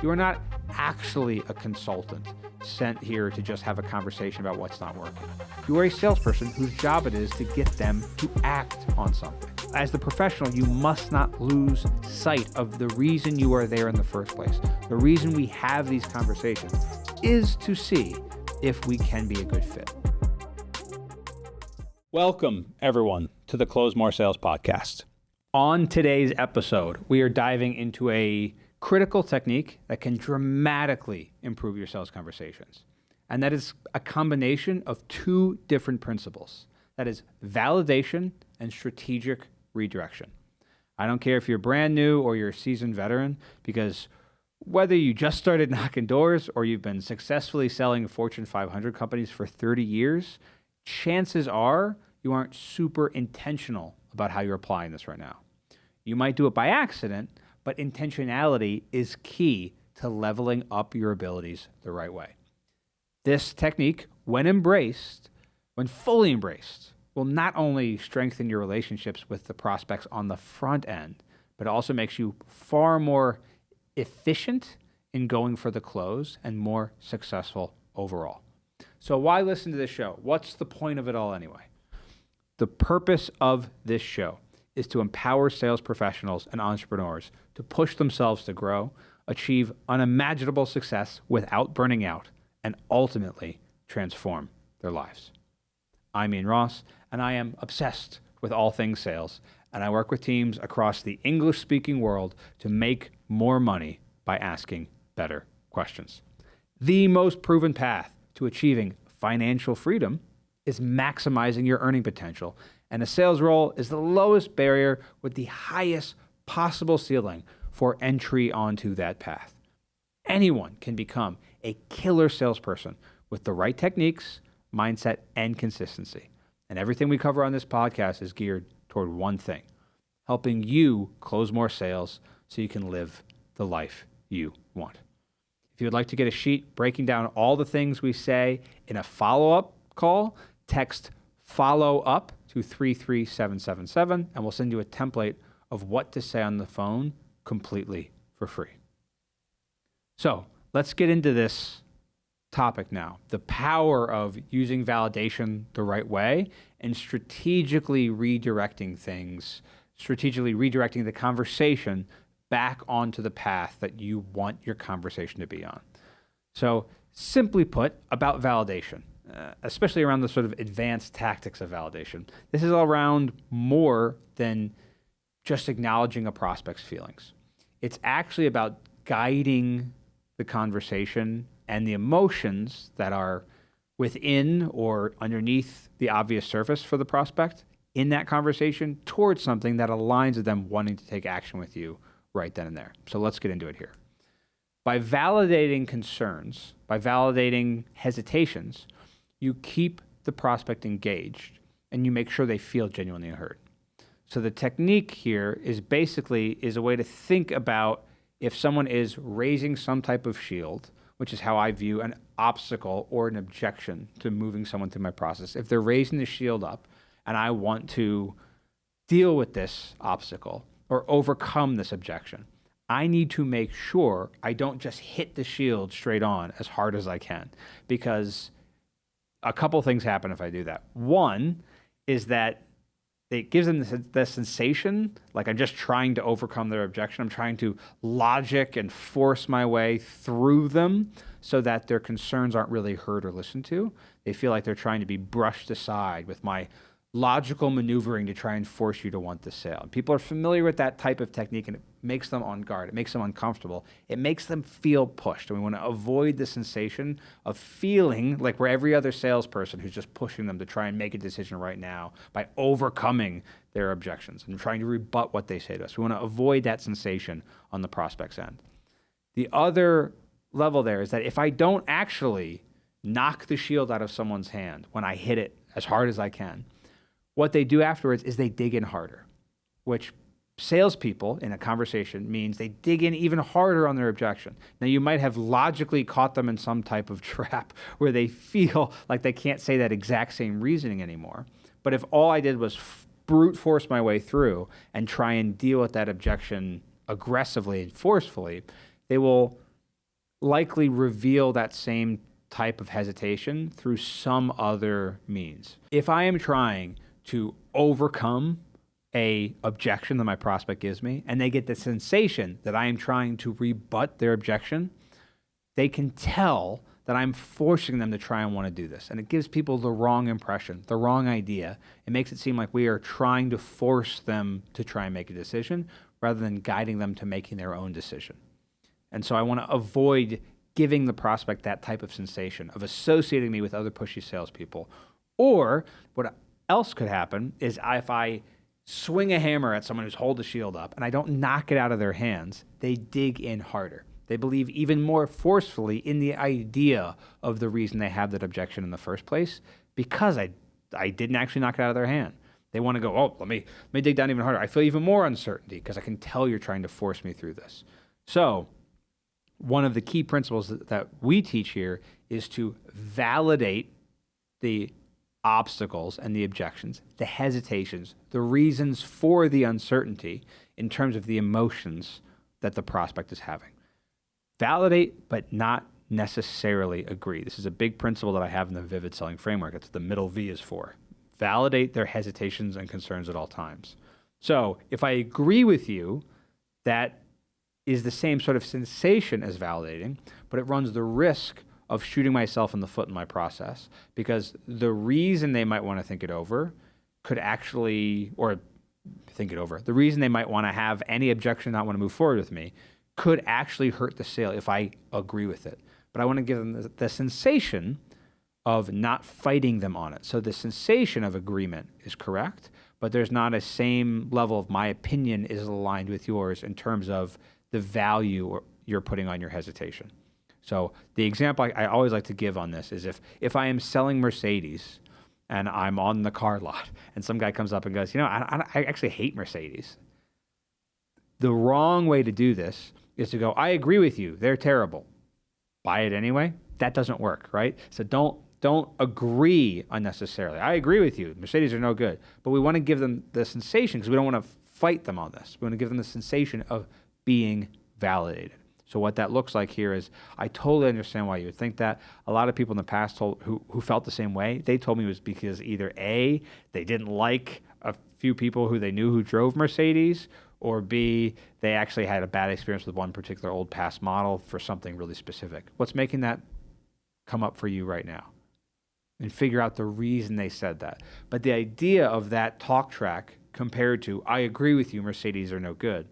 You are not actually a consultant sent here to just have a conversation about what's not working. You are a salesperson whose job it is to get them to act on something. As the professional, you must not lose sight of the reason you are there in the first place. The reason we have these conversations is to see if we can be a good fit. Welcome, everyone, to the Close More Sales podcast. On today's episode, we are diving into a critical technique that can dramatically improve your sales conversations. And that is a combination of two different principles. That is validation and strategic redirection. I don't care if you're brand new or you're a seasoned veteran, because whether you just started knocking doors or you've been successfully selling Fortune 500 companies for 30 years, chances are you aren't super intentional about how you're applying this right now. You might do it by accident, but intentionality is key to leveling up your abilities the right way. This technique, when fully embraced, will not only strengthen your relationships with the prospects on the front end, but also makes you far more efficient in going for the close and more successful overall. So why listen to this show? What's the point of it all anyway? The purpose of this show is to empower sales professionals and entrepreneurs to push themselves to grow, achieve unimaginable success without burning out, and ultimately transform their lives. I'm Ian Ross, and I am obsessed with all things sales, and I work with teams across the English-speaking world to make more money by asking better questions. The most proven path to achieving financial freedom is maximizing your earning potential, and a sales role is the lowest barrier with the highest possible ceiling for entry onto that path. Anyone can become a killer salesperson with the right techniques, mindset, and consistency. And everything we cover on this podcast is geared toward one thing: helping you close more sales so you can live the life you want. If you would like to get a sheet breaking down all the things we say in a follow-up call, text follow up to 33777, and we'll send you a template of what to say on the phone completely for free. So let's get into this topic now. The power of using validation the right way and strategically redirecting the conversation back onto the path that you want your conversation to be on. So simply put, about validation, especially around the sort of advanced tactics of validation, this is around more than just acknowledging a prospect's feelings. It's actually about guiding the conversation and the emotions that are within or underneath the obvious surface for the prospect in that conversation towards something that aligns with them wanting to take action with you right then and there. So let's get into it here. By validating concerns, by validating hesitations, you keep the prospect engaged and you make sure they feel genuinely heard. So the technique here is a way to think about if someone is raising some type of shield, which is how I view an obstacle or an objection to moving someone through my process. If they're raising the shield up and I want to deal with this obstacle or overcome this objection, I need to make sure I don't just hit the shield straight on as hard as I can, because a couple things happen if I do that. One is that it gives them the sensation like I'm just trying to overcome their objection. I'm trying to logic and force my way through them so that their concerns aren't really heard or listened to. They feel like they're trying to be brushed aside with my logical maneuvering to try and force you to want the sale. And people are familiar with that type of technique, and it makes them on guard. It makes them uncomfortable. It makes them feel pushed. And we want to avoid the sensation of feeling like we're every other salesperson who's just pushing them to try and make a decision right now by overcoming their objections and trying to rebut what they say to us. We want to avoid that sensation on the prospect's end. The other level there is that if I don't actually knock the shield out of someone's hand when I hit it as hard as I can, what they do afterwards is they dig in harder, which salespeople in a conversation means they dig in even harder on their objection. Now, you might have logically caught them in some type of trap where they feel like they can't say that exact same reasoning anymore. But if all I did was brute force my way through and try and deal with that objection aggressively and forcefully, they will likely reveal that same type of hesitation through some other means. If I am trying to overcome a objection that my prospect gives me, and they get the sensation that I am trying to rebut their objection, they can tell that I'm forcing them to try and want to do this. And it gives people the wrong impression, the wrong idea. It makes it seem like we are trying to force them to try and make a decision rather than guiding them to making their own decision. And so I want to avoid giving the prospect that type of sensation of associating me with other pushy salespeople. Or what else could happen is if I swing a hammer at someone who's holding the shield up and I don't knock it out of their hands, they dig in harder. They believe even more forcefully in the idea of the reason they have that objection in the first place because I didn't actually knock it out of their hand. They want to go, oh, let me dig down even harder. I feel even more uncertainty because I can tell you're trying to force me through this. So one of the key principles that we teach here is to validate the obstacles and the objections, the hesitations, the reasons for the uncertainty in terms of the emotions that the prospect is having. Validate, but not necessarily agree. This is a big principle that I have in the Vivid Selling Framework. That's what the middle V is for. Validate their hesitations and concerns at all times. So if I agree with you, that is the same sort of sensation as validating, but it runs the risk of shooting myself in the foot in my process because the reason they might want to think it over could actually, or think it over, the reason they might want to have any objection, not want to move forward with me, could actually hurt the sale if I agree with it. But I want to give them the sensation of not fighting them on it. So the sensation of agreement is correct, but there's not a same level of my opinion is aligned with yours in terms of the value you're putting on your hesitation. So the example I always like to give on this is if I am selling Mercedes and I'm on the car lot and some guy comes up and goes, I actually hate Mercedes. The wrong way to do this is to go, I agree with you, they're terrible. Buy it anyway? That doesn't work, right? So don't agree unnecessarily. I agree with you, Mercedes are no good. But we want to give them the sensation because we don't want to fight them on this. We want to give them the sensation of being validated. So what that looks like here is I totally understand why you would think that. A lot of people in the past who felt the same way, they told me it was because either A, they didn't like a few people who they knew who drove Mercedes, or B, they actually had a bad experience with one particular old past model for something really specific. What's making that come up for you right now? And figure out the reason they said that. But the idea of that talk track compared to, I agree with you, Mercedes are no good.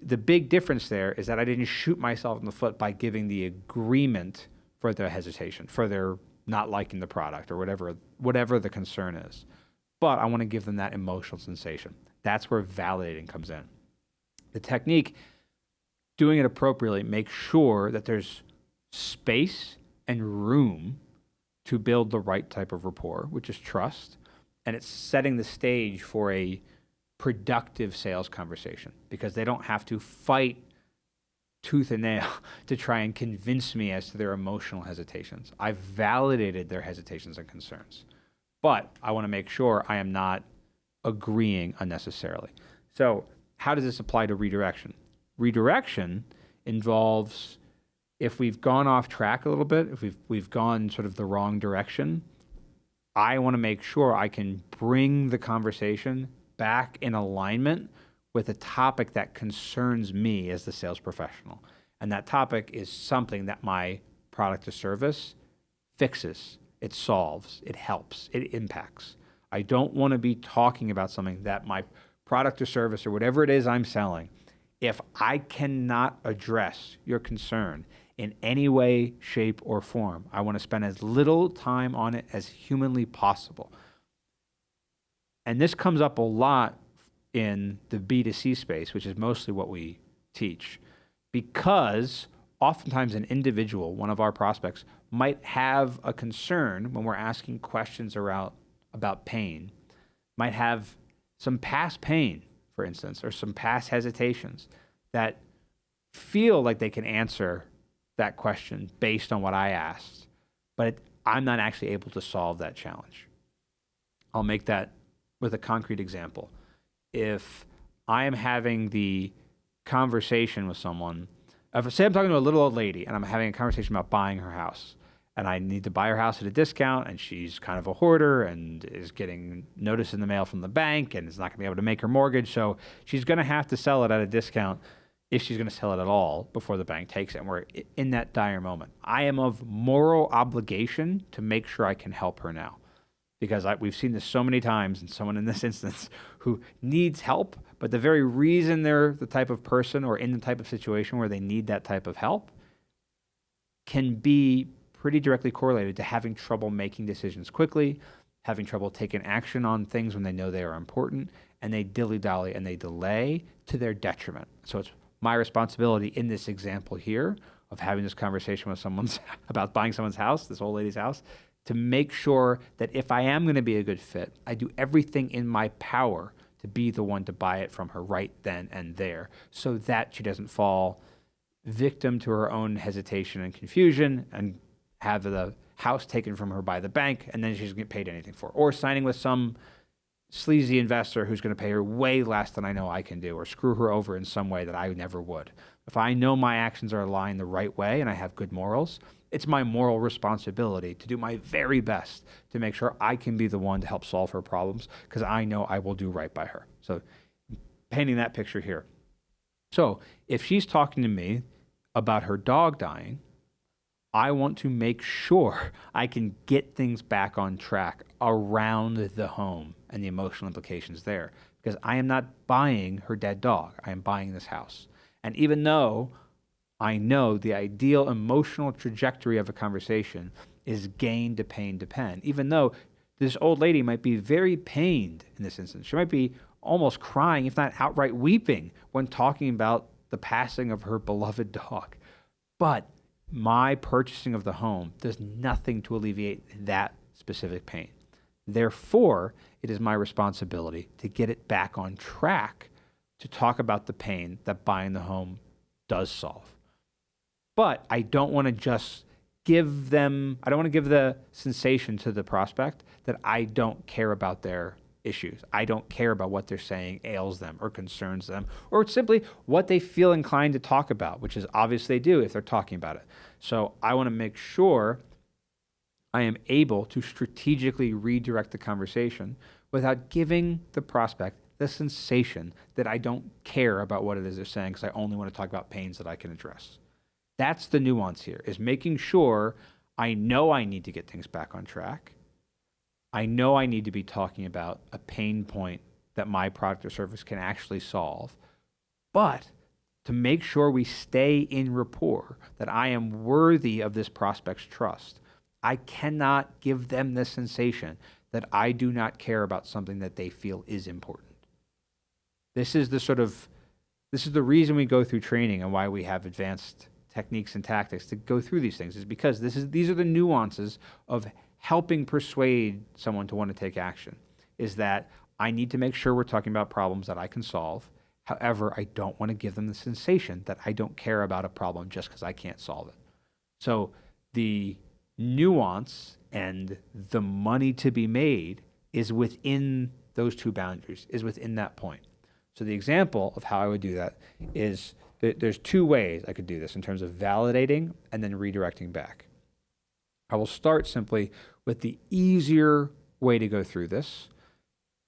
The big difference there is that I didn't shoot myself in the foot by giving the agreement for their hesitation, for their not liking the product or whatever the concern is. But I want to give them that emotional sensation. That's where validating comes in. The technique, doing it appropriately, makes sure that there's space and room to build the right type of rapport, which is trust, and it's setting the stage for a productive sales conversation because they don't have to fight tooth and nail to try and convince me as to their emotional hesitations. I've validated their hesitations and concerns, but I want to make sure I am not agreeing unnecessarily. So how does this apply to redirection? Redirection involves if we've gone off track a little bit, if we've gone sort of the wrong direction, I want to make sure I can bring the conversation back in alignment with a topic that concerns me as the sales professional. And that topic is something that my product or service fixes, it solves, it helps, it impacts. I don't want to be talking about something that my product or service or whatever it is I'm selling, if I cannot address your concern in any way, shape, or form, I want to spend as little time on it as humanly possible. And this comes up a lot in the B2C space, which is mostly what we teach, because oftentimes an individual, one of our prospects, might have a concern when we're asking questions about pain, might have some past pain, for instance, or some past hesitations that feel like they can answer that question based on what I asked, but I'm not actually able to solve that challenge. I'll make that with a concrete example. If I am having the conversation with someone say I'm talking to a little old lady and I'm having a conversation about buying her house, and I need to buy her house at a discount, and she's kind of a hoarder and is getting notice in the mail from the bank and is not going to be able to make her mortgage, so she's going to have to sell it at a discount if she's going to sell it at all before the bank takes it, and we're in that dire moment. I am of moral obligation to make sure I can help her now, because we've seen this so many times, and someone in this instance who needs help, but the very reason they're the type of person or in the type of situation where they need that type of help can be pretty directly correlated to having trouble making decisions quickly, having trouble taking action on things when they know they are important, and they dilly-dally and they delay to their detriment. So it's my responsibility in this example here of having this conversation with someone about buying someone's house, this old lady's house, to make sure that if I am going to be a good fit, I do everything in my power to be the one to buy it from her right then and there, so that she doesn't fall victim to her own hesitation and confusion and have the house taken from her by the bank, and then she doesn't get paid anything for it. Or signing with some sleazy investor who's going to pay her way less than I know I can do, or screw her over in some way that I never would. If I know my actions are aligned the right way and I have good morals, it's my moral responsibility to do my very best to make sure I can be the one to help solve her problems, because I know I will do right by her. So painting that picture here. So if she's talking to me about her dog dying, I want to make sure I can get things back on track around the home and the emotional implications there, because I am not buying her dead dog. I am buying this house. And even though I know the ideal emotional trajectory of a conversation is gain to pain to pen, even though this old lady might be very pained in this instance. She might be almost crying, if not outright weeping, when talking about the passing of her beloved dog. But my purchasing of the home does nothing to alleviate that specific pain. Therefore, it is my responsibility to get it back on track to talk about the pain that buying the home does solve. But I don't want to just I don't want to give the sensation to the prospect that I don't care about their issues. I don't care about what they're saying ails them or concerns them, or simply what they feel inclined to talk about, which is obvious they do if they're talking about it. So I want to make sure I am able to strategically redirect the conversation without giving the prospect the sensation that I don't care about what it is they're saying, because I only want to talk about pains that I can address. That's the nuance here, is making sure I know I need to get things back on track. I know I need to be talking about a pain point that my product or service can actually solve, but to make sure we stay in rapport, that I am worthy of this prospect's trust, I cannot give them the sensation that I do not care about something that they feel is important. This is the reason we go through training and why we have advanced techniques and tactics to go through these things, is because these are the nuances of helping persuade someone to want to take action, is that I need to make sure we're talking about problems that I can solve. However, I don't want to give them the sensation that I don't care about a problem just because I can't solve it. So the nuance and the money to be made is within those two boundaries, is within that point. So the example of how I would do that is there's two ways I could do this in terms of validating and then redirecting back. I will start simply with the easier way to go through this,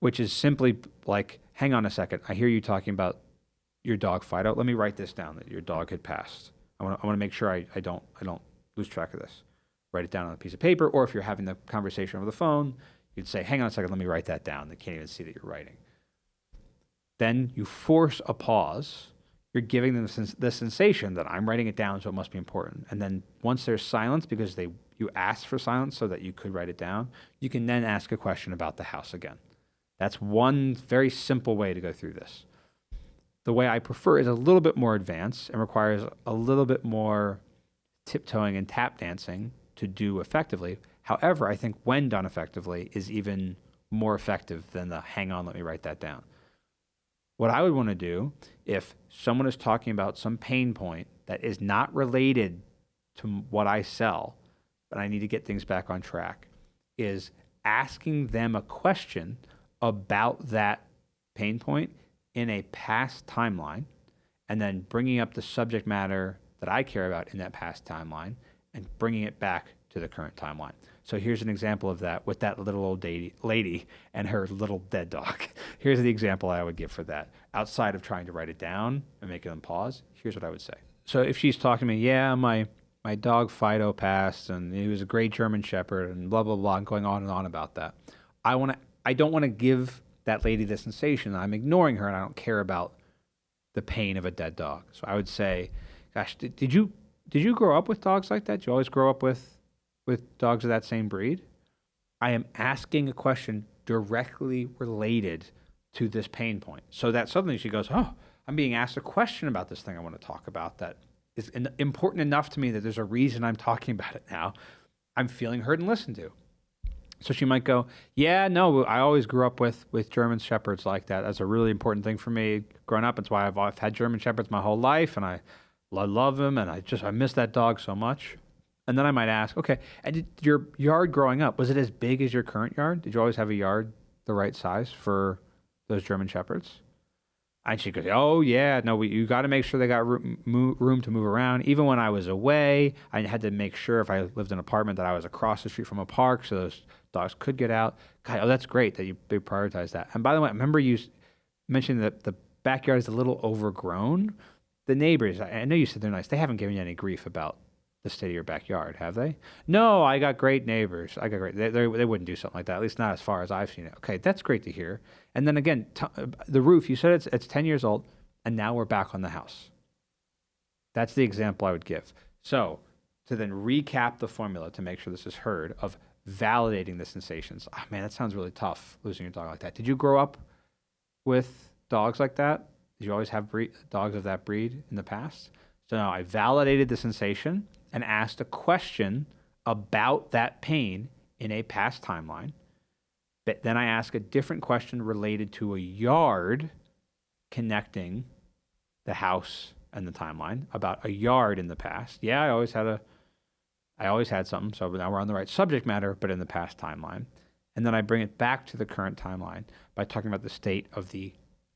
which is simply like, hang on a second, I hear you talking about your dog Fido. Let me write this down, that your dog had passed. I want to make sure I don't lose track of this. Write it down on a piece of paper, or if you're having the conversation over the phone, you'd say, hang on a second, let me write that down. They can't even see that you're writing. Then you force a pause. You're giving them the sensation that I'm writing it down, so it must be important. And then once there's silence, because you asked for silence so that you could write it down, you can then ask a question about the house again. That's one very simple way to go through this. The way I prefer is a little bit more advanced and requires a little bit more tiptoeing and tap dancing to do effectively. However, I think when done effectively is even more effective than the hang on, let me write that down. What I would want to do if someone is talking about some pain point that is not related to what I sell, but I need to get things back on track, is asking them a question about that pain point in a past timeline, and then bringing up the subject matter that I care about in that past timeline and bringing it back to the current timeline. So here's an example of that with that little old lady and her little dead dog. Here's the example I would give for that. Outside of trying to write it down and making them pause, here's what I would say. So if she's talking to me, yeah, my dog Fido passed and he was a great German Shepherd and blah, blah, blah, and going on and on about that. I don't want to give that lady the sensation that I'm ignoring her and I don't care about the pain of a dead dog. So I would say, gosh, did you grow up with dogs like that? Did you always grow up with dogs of that same breed? I am asking a question directly related to this pain point. So that suddenly she goes, oh, I'm being asked a question about this thing I want to talk about that is important enough to me that there's a reason I'm talking about it now. I'm feeling heard and listened to. So she might go, yeah, no, I always grew up with German Shepherds like that. That's a really important thing for me growing up. It's why I've had German Shepherds my whole life, and I love them, and I miss that dog so much. And then I might ask, okay, and did your yard growing up, was it as big as your current yard? Did you always have a yard the right size for those German Shepherds? And she goes, oh, yeah, no, you got to make sure they got room to move around. Even when I was away, I had to make sure if I lived in an apartment that I was across the street from a park so those dogs could get out. God, oh, that's great that you prioritize that. And by the way, I remember you mentioned that the backyard is a little overgrown. The neighbors, I know you said they're nice. They haven't given you any grief about the state of your backyard, have they? No, I got great neighbors. They wouldn't do something like that, at least not as far as I've seen it. Okay, that's great to hear. And then again, the roof, you said it's 10 years old, and now we're back on the house. That's the example I would give. So to then recap the formula to make sure this is heard of validating the sensations. Oh, man, that sounds really tough, losing your dog like that. Did you grow up with dogs like that? Did you always have dogs of that breed in the past? So now I validated the sensation and asked a question about that pain in a past timeline. But then I ask a different question related to a yard connecting the house and the timeline about a yard in the past. Yeah, I always had something. So now we're on the right subject matter, but in the past timeline. And then I bring it back to the current timeline by talking about the state of the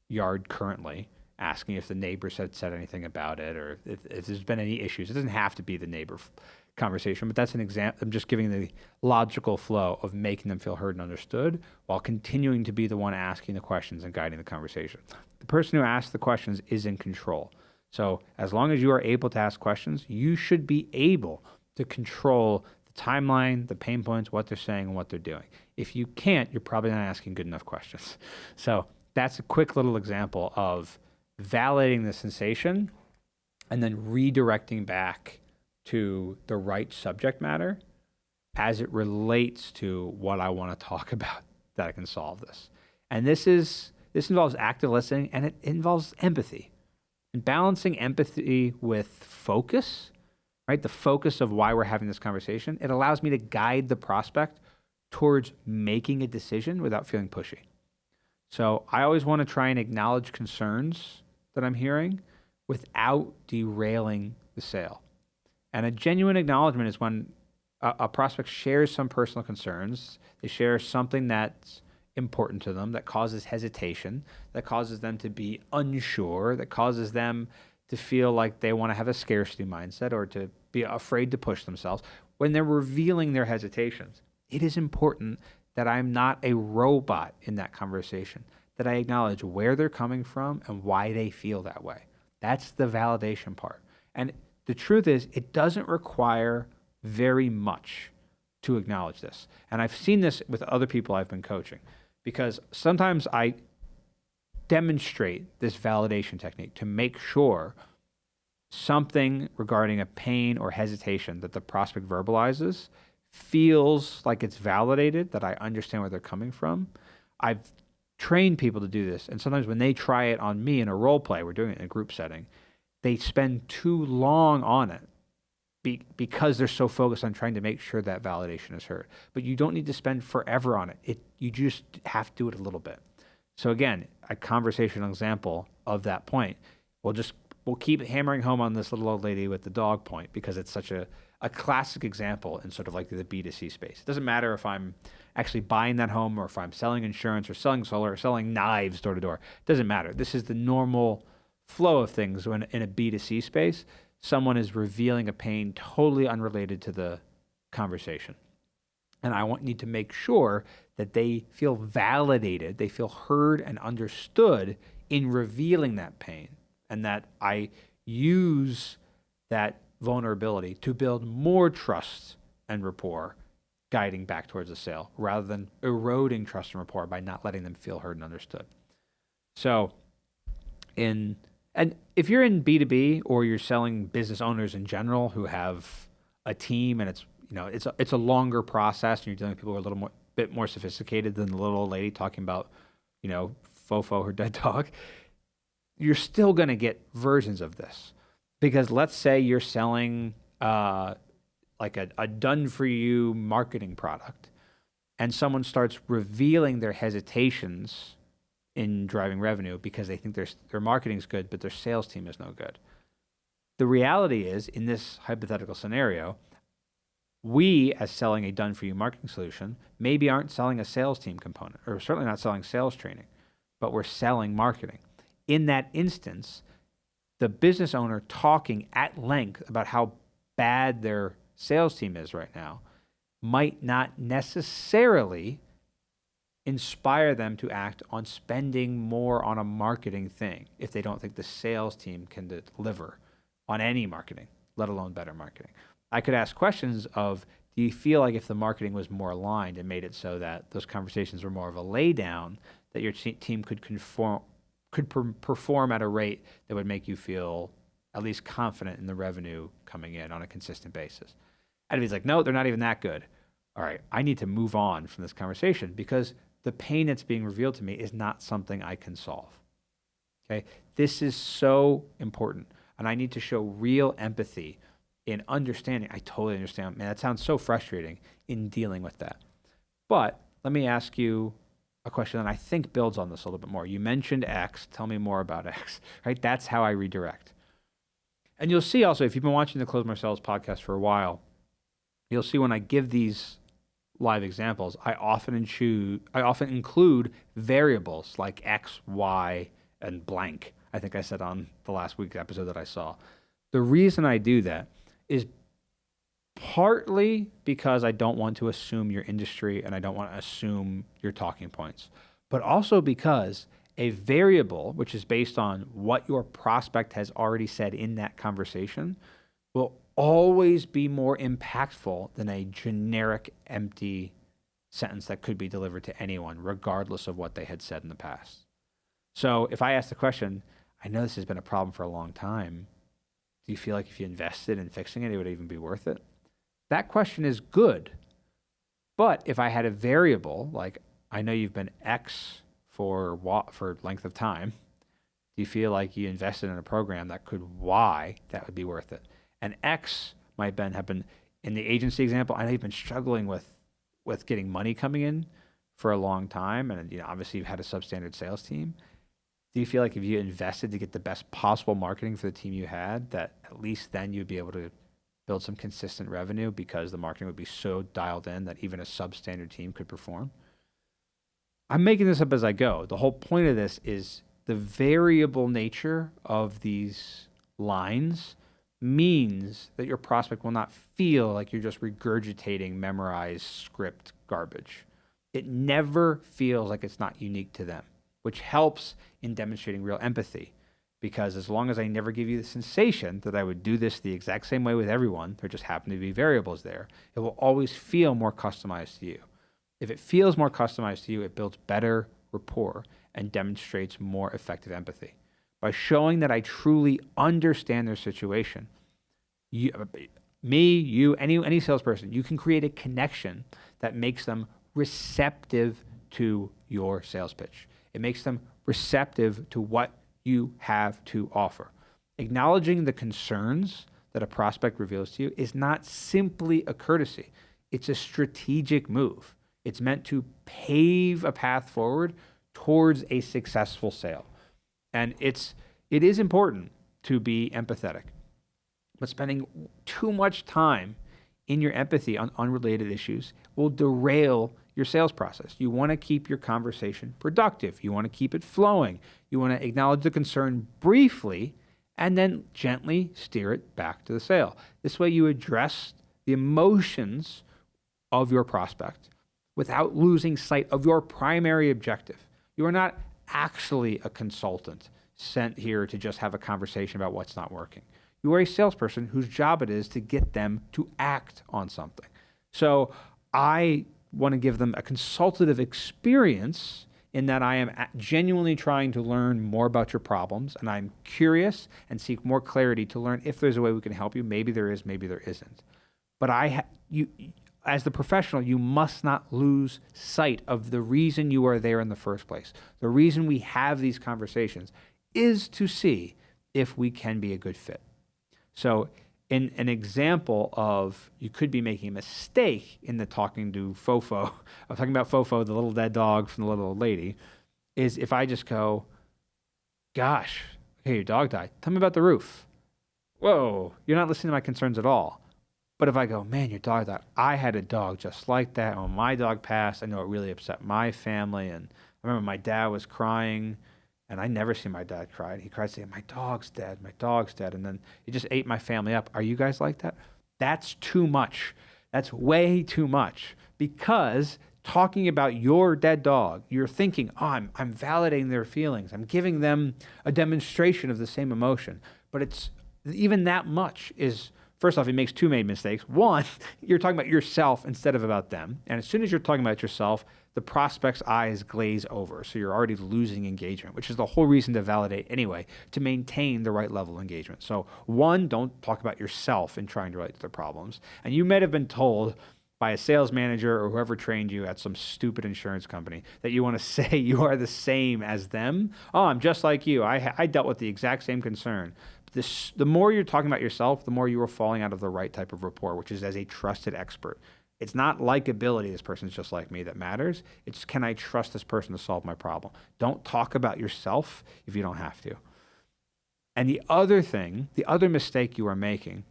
yard currently, asking if the neighbors had said anything about it or if there's been any issues. It doesn't have to be the neighbor conversation, but that's an example. I'm just giving the logical flow of making them feel heard and understood while continuing to be the one asking the questions and guiding the conversation. The person who asks the questions is in control. So as long as you are able to ask questions, you should be able to control the timeline, the pain points, what they're saying, and what they're doing. If you can't, you're probably not asking good enough questions. So that's a quick little example of validating the sensation and then redirecting back to the right subject matter as it relates to what I want to talk about that I can solve this. And this involves active listening, and it involves empathy. And balancing empathy with focus, right? The focus of why we're having this conversation, it allows me to guide the prospect towards making a decision without feeling pushy. So I always want to try and acknowledge concerns that I'm hearing without derailing the sale. And a genuine acknowledgement is when a prospect shares some personal concerns, they share something that's important to them, that causes hesitation, that causes them to be unsure, that causes them to feel like they want to have a scarcity mindset or to be afraid to push themselves. When they're revealing their hesitations, it is important that I'm not a robot in that conversation, that I acknowledge where they're coming from and why they feel that way. That's the validation part. And the truth is, it doesn't require very much to acknowledge this. And I've seen this with other people I've been coaching, because sometimes I demonstrate this validation technique to make sure something regarding a pain or hesitation that the prospect verbalizes feels like it's validated, that I understand where they're coming from. I've trained people to do this, and sometimes when they try it on me in a role play, we're doing it in a group setting, they spend too long on it because they're so focused on trying to make sure that validation is heard. But you don't need to spend forever on it. You just have to do it a little bit. So again, a conversational example of that point. We'll keep hammering home on this little old lady with the dog point because it's such a classic example in sort of like the B2C space. It doesn't matter if I'm actually buying that home or if I'm selling insurance or selling solar or selling knives door to door. It doesn't matter. This is the normal flow of things in a B2C space. someone is revealing a pain totally unrelated to the conversation. And I need to make sure that they feel validated, they feel heard and understood in revealing that pain, and that I use that vulnerability to build more trust and rapport, guiding back towards a sale, rather than eroding trust and rapport by not letting them feel heard and understood. So, and if you're in B2B or you're selling business owners in general who have a team and it's a longer process and you're dealing with people who are a little bit more sophisticated than the little old lady talking about, Fofo, her dead dog, you're still going to get versions of this. Because let's say you're selling like a done-for-you marketing product, and someone starts revealing their hesitations in driving revenue because they think their marketing's good, but their sales team is no good. The reality is, in this hypothetical scenario, we, as selling a done-for-you marketing solution, maybe aren't selling a sales team component, or certainly not selling sales training, but we're selling marketing. In that instance, the business owner talking at length about how bad their sales team is right now might not necessarily inspire them to act on spending more on a marketing thing if they don't think the sales team can deliver on any marketing, let alone better marketing. I could ask questions of, do you feel like if the marketing was more aligned and made it so that those conversations were more of a lay down, that your team could perform at a rate that would make you feel at least confident in the revenue coming in on a consistent basis? And if he's like, no, they're not even that good. All right, I need to move on from this conversation because the pain that's being revealed to me is not something I can solve. Okay, this is so important. And I need to show real empathy in understanding. I totally understand. Man, that sounds so frustrating in dealing with that. But let me ask you a question that I think builds on this a little bit more. You mentioned X. Tell me more about X, right? That's how I redirect. And you'll see also, if you've been watching the Close More Sales podcast for a while, you'll see when I give these live examples, I often include variables like X, Y, and blank. I think I said on the last week's episode that I saw. The reason I do that is partly because I don't want to assume your industry and I don't want to assume your talking points, but also because a variable, which is based on what your prospect has already said in that conversation, will always be more impactful than a generic, empty sentence that could be delivered to anyone, regardless of what they had said in the past. So if I ask the question, I know this has been a problem for a long time, do you feel like if you invested in fixing it, it would even be worth it? That question is good. But if I had a variable, like I know you've been X for length of time, do you feel like you invested in a program that could Y, that would be worth it? And X might have been, in the agency example, I know you've been struggling with getting money coming in for a long time. And obviously you've had a substandard sales team. Do you feel like if you invested to get the best possible marketing for the team you had, that at least then you'd be able to build some consistent revenue because the marketing would be so dialed in that even a substandard team could perform? I'm making this up as I go. The whole point of this is the variable nature of these lines means that your prospect will not feel like you're just regurgitating memorized script garbage. It never feels like it's not unique to them, which helps in demonstrating real empathy. Because as long as I never give you the sensation that I would do this the exact same way with everyone, there just happen to be variables there, it will always feel more customized to you. If it feels more customized to you, it builds better rapport and demonstrates more effective empathy. By showing that I truly understand their situation, any salesperson, you can create a connection that makes them receptive to your sales pitch. It makes them receptive to what you have to offer. Acknowledging the concerns that a prospect reveals to you is not simply a courtesy. It's a strategic move. It's meant to pave a path forward towards a successful sale. And it is important to be empathetic. But spending too much time in your empathy on unrelated issues will derail your sales process. You want to keep your conversation productive. You want to keep it flowing. You want to acknowledge the concern briefly and then gently steer it back to the sale. This way you address the emotions of your prospect without losing sight of your primary objective. You are not actually a consultant sent here to just have a conversation about what's not working. You are a salesperson whose job it is to get them to act on something. So I want to give them a consultative experience in that I am genuinely trying to learn more about your problems, and I'm curious and seek more clarity to learn if there's a way we can help you. Maybe there is, maybe there isn't. But as the professional, you must not lose sight of the reason you are there in the first place. The reason we have these conversations is to see if we can be a good fit. So in an example of you could be making a mistake in the talking to Fofo, I'm talking about Fofo, the little dead dog from the little old lady, is if I just go, gosh, okay, your dog died. Tell me about the roof. Whoa, you're not listening to my concerns at all. But if I go, man, your dog died. I had a dog just like that. When my dog passed, I know it really upset my family. And I remember my dad was crying, and I never see my dad cry. He cried saying, my dog's dead, my dog's dead. And then he just ate my family up. Are you guys like that? That's too much. That's way too much. Because talking about your dead dog, you're thinking, oh, I'm validating their feelings. I'm giving them a demonstration of the same emotion. But it's even that much is... First off, he makes two main mistakes. One, you're talking about yourself instead of about them. And as soon as you're talking about yourself, the prospect's eyes glaze over. So you're already losing engagement, which is the whole reason to validate anyway, to maintain the right level of engagement. So one, don't talk about yourself in trying to relate to their problems. And you might have been told by a sales manager or whoever trained you at some stupid insurance company that you want to say you are the same as them. Oh, I'm just like you. I dealt with the exact same concern. The more you're talking about yourself, the more you are falling out of the right type of rapport, which is as a trusted expert. It's not likability, this person's just like me, that matters. It's can I trust this person to solve my problem? Don't talk about yourself if you don't have to. And the other thing, the other mistake you are making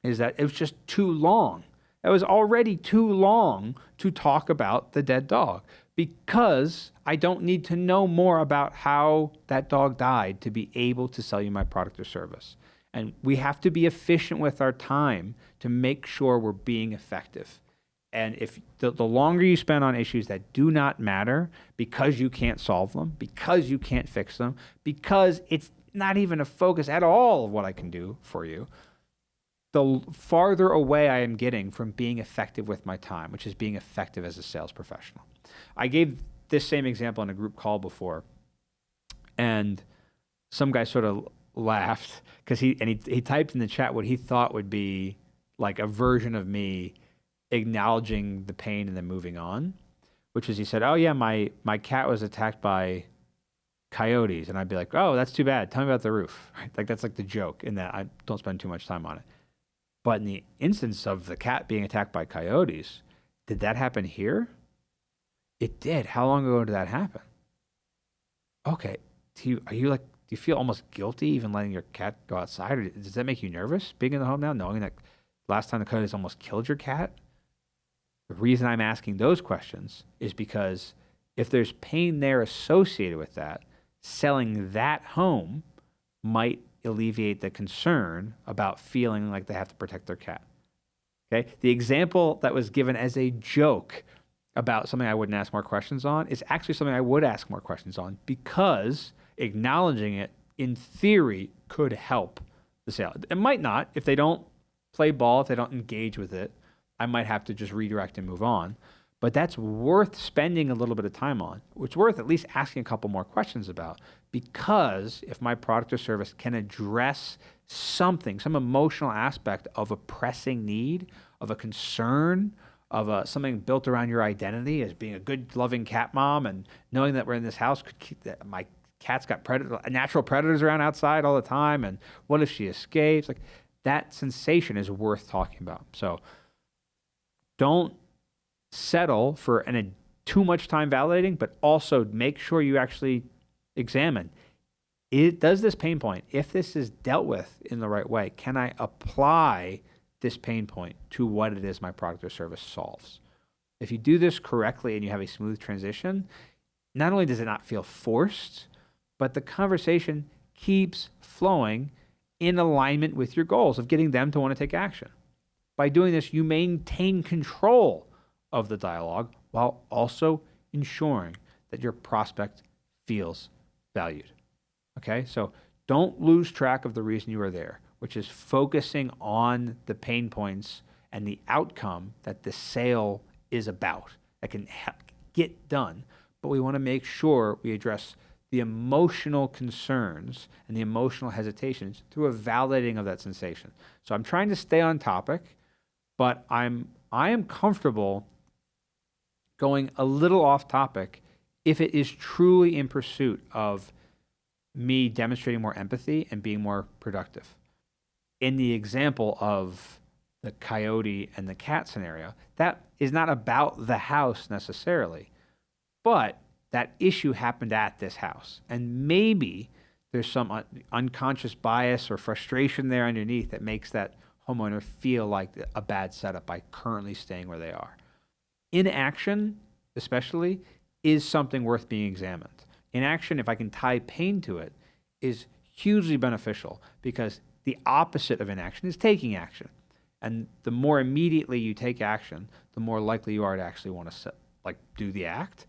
is that it was just too long. It was already too long to talk about the dead dog because I don't need to know more about how that dog died to be able to sell you my product or service. And we have to be efficient with our time to make sure we're being effective. And if the longer you spend on issues that do not matter because you can't solve them, because you can't fix them, because it's not even a focus at all of what I can do for you, the farther away I am getting from being effective with my time, which is being effective as a sales professional. I gave this same example in a group call before, and some guy sort of laughed because he typed in the chat what he thought would be like a version of me acknowledging the pain and then moving on, which is he said, oh yeah, my cat was attacked by coyotes. And I'd be like, oh, that's too bad. Tell me about the roof. Right? Like that's like the joke in that I don't spend too much time on it. But in the instance of the cat being attacked by coyotes, did that happen here? It did. How long ago did that happen? Okay. Do you feel almost guilty even letting your cat go outside? Or does that make you nervous being in the home now, knowing that last time the coyotes almost killed your cat? The reason I'm asking those questions is because if there's pain there associated with that, selling that home might alleviate the concern about feeling like they have to protect their cat. Okay? The example that was given as a joke about something I wouldn't ask more questions on is actually something I would ask more questions on because acknowledging it in theory could help the sale. It might not. If they don't play ball, if they don't engage with it, I might have to just redirect and move on. But that's worth spending a little bit of time on. It's worth at least asking a couple more questions about, because if my product or service can address something, some emotional aspect of a pressing need, of a concern, of something built around your identity as being a good, loving cat mom, and knowing that we're in this house could keep that my cat's got natural predators around outside all the time, and what if she escapes? Like that sensation is worth talking about. So don't settle for too much time validating, but also make sure you actually examine, does this pain point, if this is dealt with in the right way, can I apply this pain point to what it is my product or service solves? If you do this correctly and you have a smooth transition, not only does it not feel forced, but the conversation keeps flowing in alignment with your goals of getting them to want to take action. By doing this, you maintain control of the dialogue while also ensuring that your prospect feels valued. Okay, so don't lose track of the reason you are there, which is focusing on the pain points and the outcome that the sale is about that can get done. But we want to make sure we address the emotional concerns and the emotional hesitations through a validating of that sensation. So I'm trying to stay on topic, but I am comfortable going a little off topic if it is truly in pursuit of me demonstrating more empathy and being more productive. In the example of the coyote and the cat scenario, that is not about the house necessarily, but that issue happened at this house. And maybe there's some unconscious bias or frustration there underneath that makes that homeowner feel like a bad setup by currently staying where they are. Inaction, especially, is something worth being examined. Inaction, if I can tie pain to it, is hugely beneficial because the opposite of inaction is taking action. And the more immediately you take action, the more likely you are to actually want to do the act,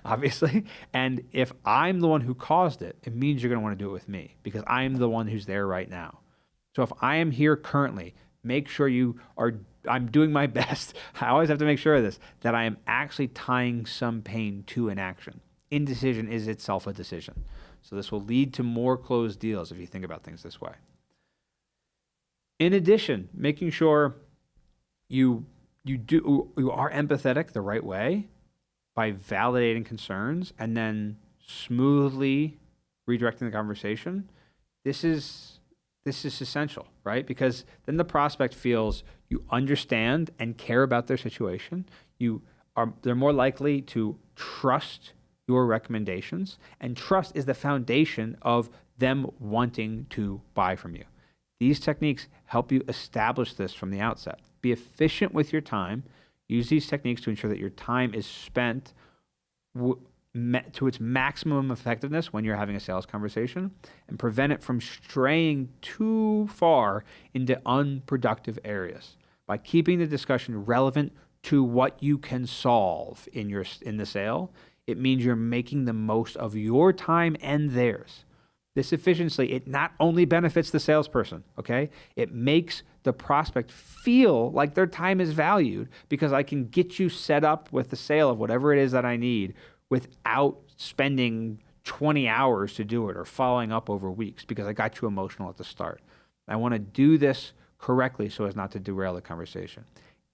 obviously. And if I'm the one who caused it, it means you're going to want to do it with me because I'm the one who's there right now. So if I am here currently, make sure I'm doing my best. I always have to make sure of this, that I am actually tying some pain to an action. Indecision is itself a decision. So this will lead to more closed deals if you think about things this way. In addition, making sure you are empathetic the right way by validating concerns and then smoothly redirecting the conversation. This is essential, right? Because then the prospect feels you understand and care about their situation. They're more likely to trust your recommendations, and trust is the foundation of them wanting to buy from you. These techniques help you establish this from the outset. Be efficient with your time. Use these techniques to ensure that your time is spent to its maximum effectiveness when you're having a sales conversation, and prevent it from straying too far into unproductive areas. By keeping the discussion relevant to what you can solve in the sale, it means you're making the most of your time and theirs. This efficiency, it not only benefits the salesperson, okay? It makes the prospect feel like their time is valued because I can get you set up with the sale of whatever it is that I need without spending 20 hours to do it or following up over weeks because I got you emotional at the start. I want to do this correctly so as not to derail the conversation.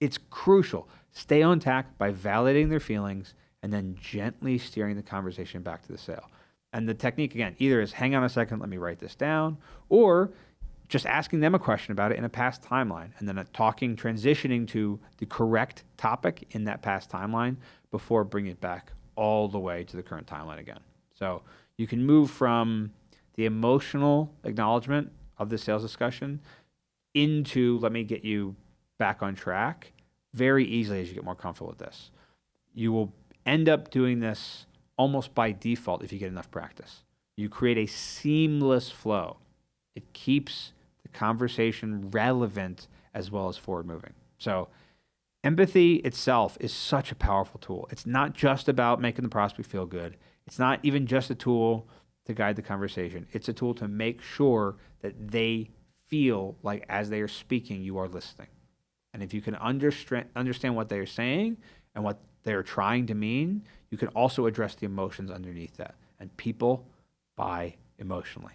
It's crucial. Stay on tack by validating their feelings and then gently steering the conversation back to the sale. And the technique, again, either is hang on a second, let me write this down, or just asking them a question about it in a past timeline, and then transitioning to the correct topic in that past timeline before bringing it back all the way to the current timeline again. So you can move from the emotional acknowledgement of the sales discussion into let me get you back on track very easily as you get more comfortable with this. You will end up doing this almost by default if you get enough practice. You create a seamless flow. It keeps the conversation relevant as well as forward moving. So empathy itself is such a powerful tool. It's not just about making the prospect feel good. It's not even just a tool to guide the conversation. It's a tool to make sure that they feel like as they are speaking, you are listening. And if you can understand what they are saying and what they're trying to mean, you can also address the emotions underneath that. And people buy emotionally.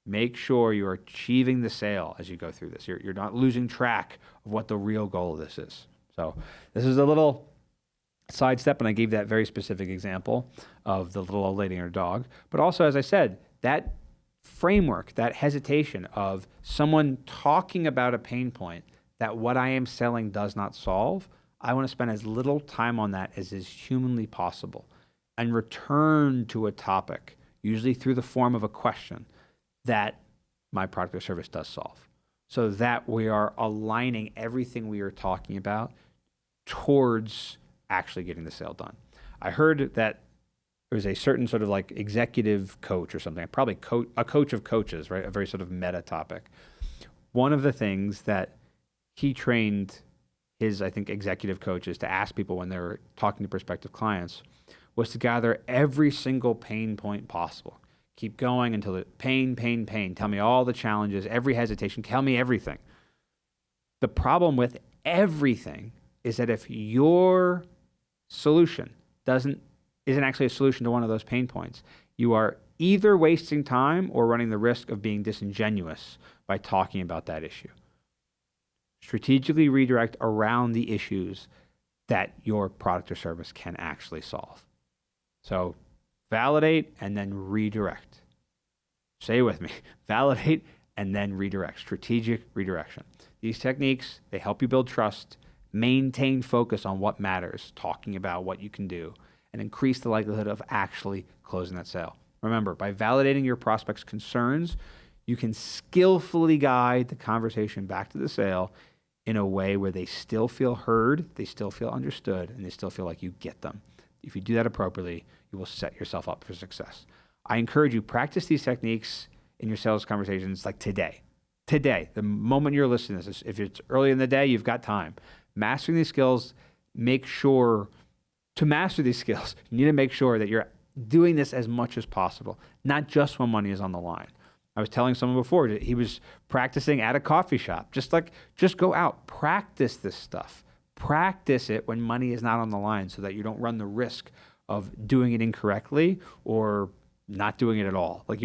Make sure you're achieving the sale as you go through this. You're not losing track of what the real goal of this is. So this is a little sidestep, and I gave that very specific example of the little old lady and her dog. But also, as I said, that framework, that hesitation of someone talking about a pain point that what I am selling does not solve, I want to spend as little time on that as is humanly possible and return to a topic, usually through the form of a question, that my product or service does solve, so that we are aligning everything we are talking about towards actually getting the sale done. I heard that there's a certain sort of like executive coach or something, probably a coach of coaches, right? A very sort of meta topic. One of the things that he trained his, I think, executive coaches to ask people when they were talking to prospective clients was to gather every single pain point possible. Keep going until the pain. Tell me all the challenges, every hesitation, tell me everything. The problem with everything is that if your solution isn't actually a solution to one of those pain points, you are either wasting time or running the risk of being disingenuous by talking about that issue. Strategically redirect around the issues that your product or service can actually solve. So validate and then redirect. Say it with me. Validate and then redirect. Strategic redirection. These techniques, they help you build trust, maintain focus on what matters, talking about what you can do, and increase the likelihood of actually closing that sale. Remember, by validating your prospect's concerns, you can skillfully guide the conversation back to the sale in a way where they still feel heard, they still feel understood, and they still feel like you get them. If you do that appropriately, you will set yourself up for success. I encourage you, practice these techniques in your sales conversations like today. Today, the moment you're listening to this, if it's early in the day, you've got time. Mastering these skills, to master these skills, you need to make sure that you're doing this as much as possible, not just when money is on the line. I was telling someone before, he was practicing at a coffee shop. Just go out, practice this stuff. Practice it when money is not on the line so that you don't run the risk of doing it incorrectly or not doing it at all. Like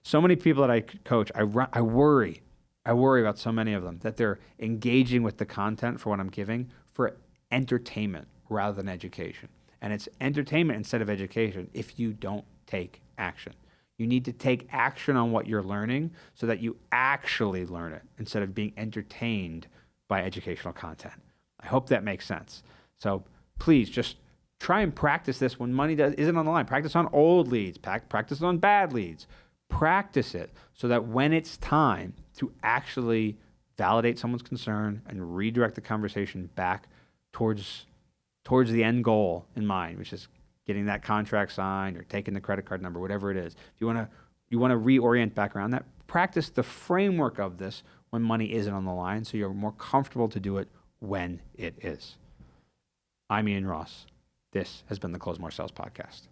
so many people that I coach, I worry about so many of them that they're engaging with the content for what I'm giving for entertainment rather than education. And it's entertainment instead of education if you don't take action. You need to take action on what you're learning so that you actually learn it instead of being entertained by educational content. I hope that makes sense. So please just try and practice this when money isn't on the line. Practice on old leads, practice on bad leads. Practice it so that when it's time to actually validate someone's concern and redirect the conversation back towards the end goal in mind, which is getting that contract signed or taking the credit card number, whatever it is. If you want to reorient back around that, practice the framework of this when money isn't on the line so you're more comfortable to do it when it is. I'm Ian Ross. This has been the Close More Sales Podcast.